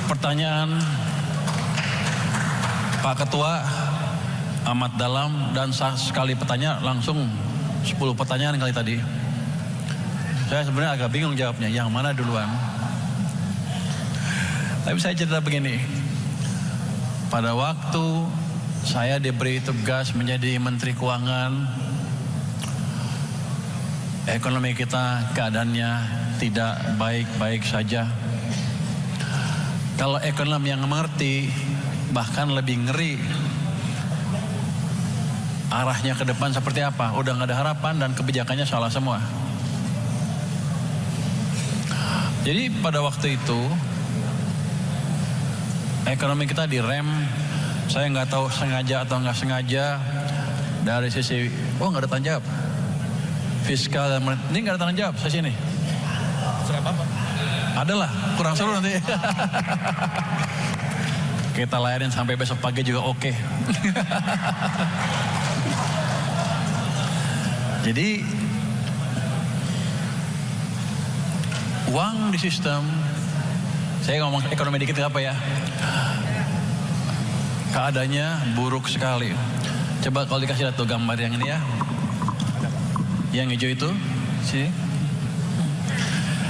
Pertanyaan Pak Ketua amat dalam dan sekali bertanya langsung 10 pertanyaan kali tadi. Saya sebenarnya agak bingung jawabnya, yang mana duluan. Tapi saya cerita begini. Pada waktu saya diberi tugas menjadi Menteri Keuangan, ekonomi kita keadaannya tidak baik-baik saja. Kalau ekonom yang mengerti, bahkan lebih ngeri arahnya ke depan seperti apa. Udah nggak ada harapan dan kebijakannya salah semua. Jadi pada waktu itu ekonomi kita direm. Saya nggak tahu sengaja atau nggak sengaja. Dari sisi nggak ada tanggung jawab fiskal dan ini nggak ada tanggung jawab saya sini. Adalah kurang seru nanti. Kita layarin sampai besok pagi juga oke. Jadi uang di sistem, saya ngomong ekonomi dikit apa ya, keadaannya buruk sekali. Coba kalau dikasih lihat tuh gambar yang ini ya, yang hijau itu sih.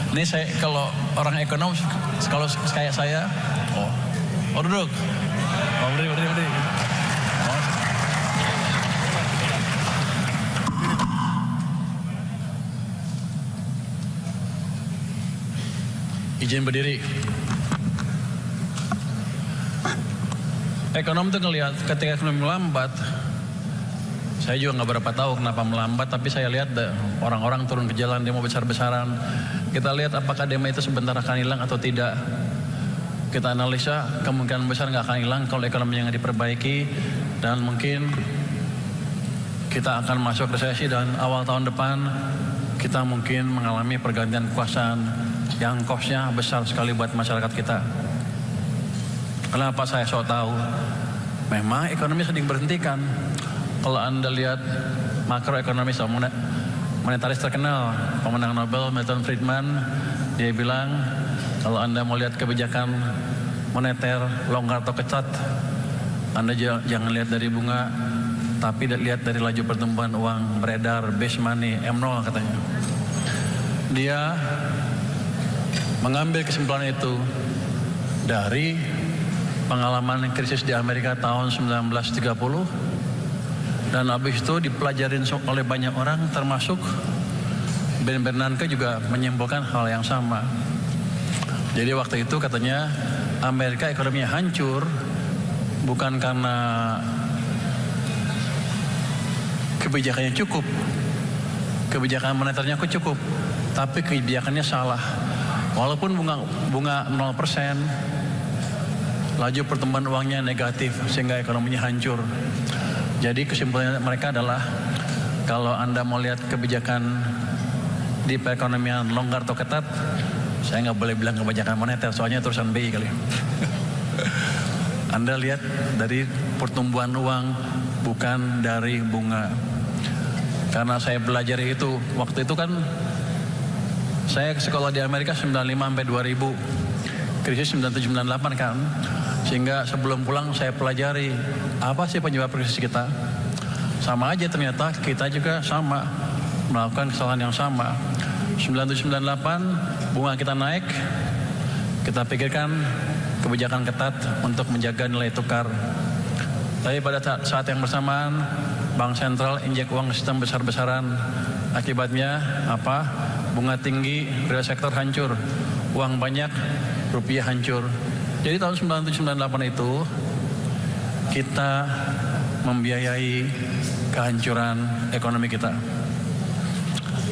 Ini saya kalau orang ekonom, kalau kayak saya, duduk, berdiri. Izin berdiri. Ekonom tuh ngelihat ketika ekonomi melambat, saya juga nggak berapa tahu kenapa melambat, tapi saya lihat orang-orang turun ke jalan demo besar-besaran. Kita lihat apakah demo itu sebentar akan hilang atau tidak. Kita analisa kemungkinan besar nggak akan hilang kalau ekonominya nggak diperbaiki, dan mungkin kita akan masuk resesi dan awal tahun depan kita mungkin mengalami pergantian kekuasaan yang cost-nya besar sekali buat masyarakat kita. Kenapa saya so tahu? Memang ekonomi sedang berhentikan. Kalau Anda lihat makroekonomis monetaris terkenal, pemenang Nobel Milton Friedman, dia bilang kalau Anda mau lihat kebijakan moneter longgar atau ketat, Anda jangan lihat dari bunga, tapi lihat dari laju pertumbuhan uang beredar, base money, M0 katanya. Dia mengambil kesimpulan itu dari pengalaman krisis di Amerika tahun 1930, dan habis itu dipelajarin oleh banyak orang, termasuk Ben Bernanke juga menyimpulkan hal yang sama. Jadi waktu itu katanya Amerika ekonominya hancur bukan karena kebijakannya cukup, kebijakan moneternya cukup, tapi kebijakannya salah. Walaupun bunga 0%, laju pertumbuhan uangnya negatif sehingga ekonominya hancur. Jadi kesimpulan mereka adalah kalau Anda mau lihat kebijakan di perekonomian longgar atau ketat, saya nggak boleh bilang kebijakan moneter soalnya terusan BI kali. Anda lihat dari pertumbuhan uang bukan dari bunga. Karena saya belajar itu, waktu itu kan saya sekolah di Amerika 95 sampai 2000, krisis 97-98 kan. Sehingga sebelum pulang saya pelajari apa sih penyebab krisis kita. Sama aja ternyata kita juga sama melakukan kesalahan yang sama. 97-98 bunga kita naik, kita pikirkan kebijakan ketat untuk menjaga nilai tukar. Tapi pada saat yang bersamaan Bank Sentral injek uang sistem besar-besaran. Akibatnya apa? Bunga tinggi, real sektor hancur, uang banyak, rupiah hancur. Jadi tahun 97-98 itu kita membiayai kehancuran ekonomi kita.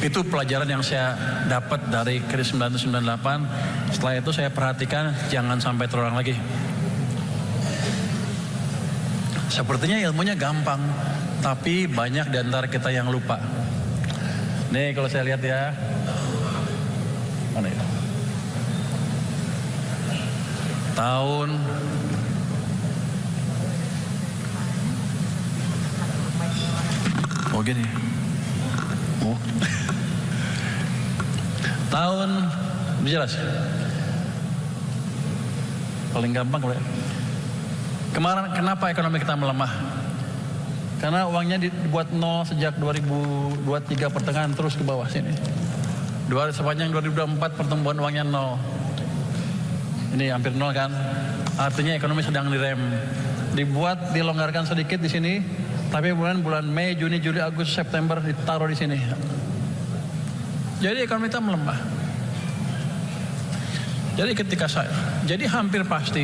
Itu pelajaran yang saya dapat dari krisis 97-98. Setelah itu saya perhatikan jangan sampai terulang lagi. Sepertinya ilmunya gampang, tapi banyak di antara kita yang lupa. Nih kalau saya lihat ya, mana ya? Tahun gini. Tahun jelas. paling gampang. Kemarin kenapa ekonomi kita melemah? Karena uangnya dibuat nol sejak 2023 pertengahan terus ke bawah sini. Sepanjang 2024 pertumbuhan uangnya nol. Ini hampir nol kan? Artinya ekonomi sedang direm. Dilonggarkan sedikit di sini, tapi bulan Mei, Juni, Juli, Agustus, September ditaruh di sini. Jadi ekonomi kita melemah. Jadi hampir pasti,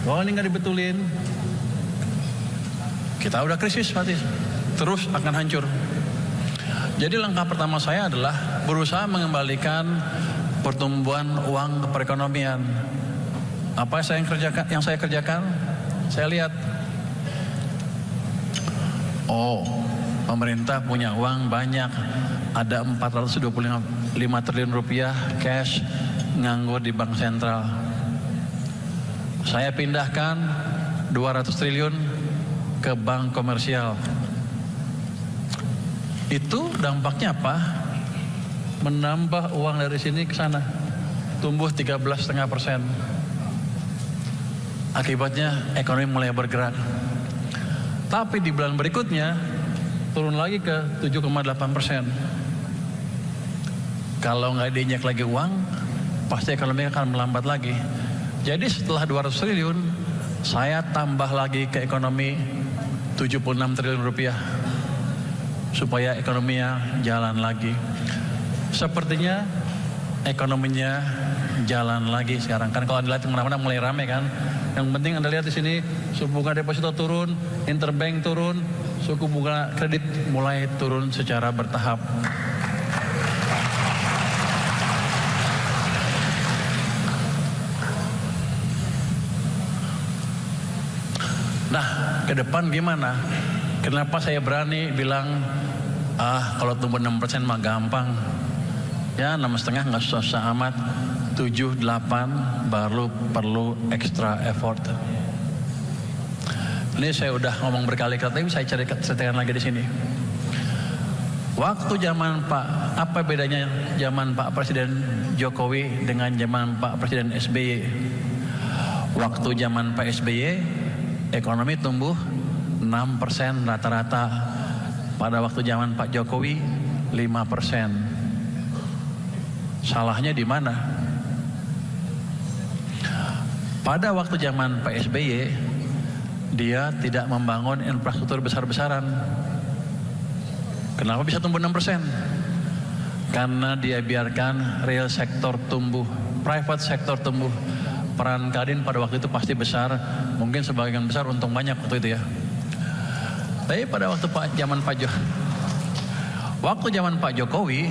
kalau ini nggak dibetulin, kita udah krisis pasti, terus akan hancur. Jadi langkah pertama saya adalah berusaha mengembalikan pertumbuhan uang ke perekonomian. Apa yang saya kerjakan? Saya lihat, pemerintah punya uang banyak, ada 425 triliun rupiah cash nganggur di bank sentral. Saya pindahkan 200 triliun ke bank komersial. Itu dampaknya apa? Menambah uang dari sini ke sana, tumbuh 13,5%. Akibatnya ekonomi mulai bergerak. Tapi di bulan berikutnya turun lagi ke 7,8%. Kalau nggak diinjek lagi uang, pasti ekonomi akan melambat lagi. Jadi setelah 200 triliun, saya tambah lagi ke ekonomi 76 triliun rupiah supaya ekonominya jalan lagi. Sepertinya ekonominya jalan lagi sekarang. Kan kalau Anda lihat kemana-mana mulai ramai kan. Yang penting Anda lihat di sini, suku bunga deposito turun, interbank turun, suku bunga kredit mulai turun secara bertahap. Nah, ke depan gimana? Kenapa saya berani bilang, kalau tumbuh 6% mah gampang. Ya 6,5 nggak susah amat. 7, 8 baru perlu extra effort. Ini saya udah ngomong berkali-kali, tapi saya ceritakan lagi di sini. Waktu zaman apa bedanya zaman Pak Presiden Jokowi dengan zaman Pak Presiden SBY? Waktu zaman Pak SBY, ekonomi tumbuh 6% rata-rata. Pada waktu zaman Pak Jokowi, 5%. Salahnya di mana? Pada waktu zaman Pak SBY, dia tidak membangun infrastruktur besar-besaran. Kenapa bisa tumbuh 6%? Karena dia biarkan real sektor tumbuh, private sektor tumbuh. Peran Kadin pada waktu itu pasti besar, mungkin sebagian besar untung banyak waktu itu ya. Tapi pada waktu zaman Pak Jokowi,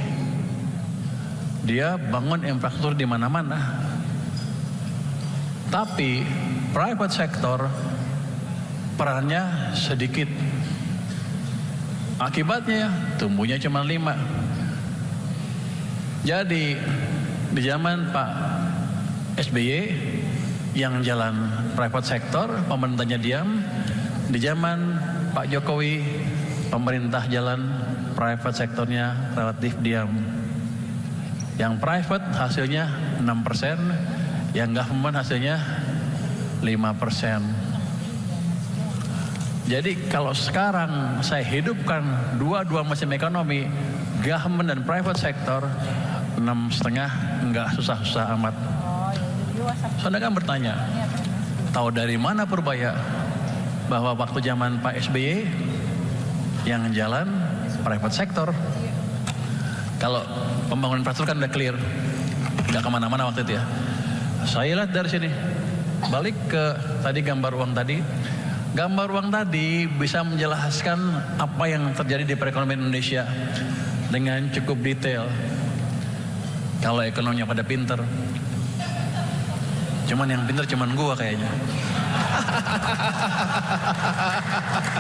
dia bangun infrastruktur di mana-mana. Tapi private sektor perannya sedikit. Akibatnya tumbuhnya cuma 5. Jadi di zaman Pak SBY yang jalan private sektor, pemerintahnya diam. Di zaman Pak Jokowi, pemerintah jalan private sektornya relatif diam. Yang private hasilnya 6%, yang government hasilnya 5%. Jadi kalau sekarang saya hidupkan dua-dua mesin ekonomi, government dan private sector, 6,5 enggak susah-susah amat. Saudara kan bertanya, tahu dari mana Purbaya bahwa waktu zaman Pak SBY yang jalan private sector? Kalau pembangunan infrastruktur kan udah clear, nggak kemana-mana waktu itu ya. Saya lihat dari sini, balik ke tadi gambar uang tadi. Gambar uang tadi bisa menjelaskan apa yang terjadi di perekonomian Indonesia dengan cukup detail. Kalau ekonominya pada pinter, cuman yang pinter cuman gua kayaknya.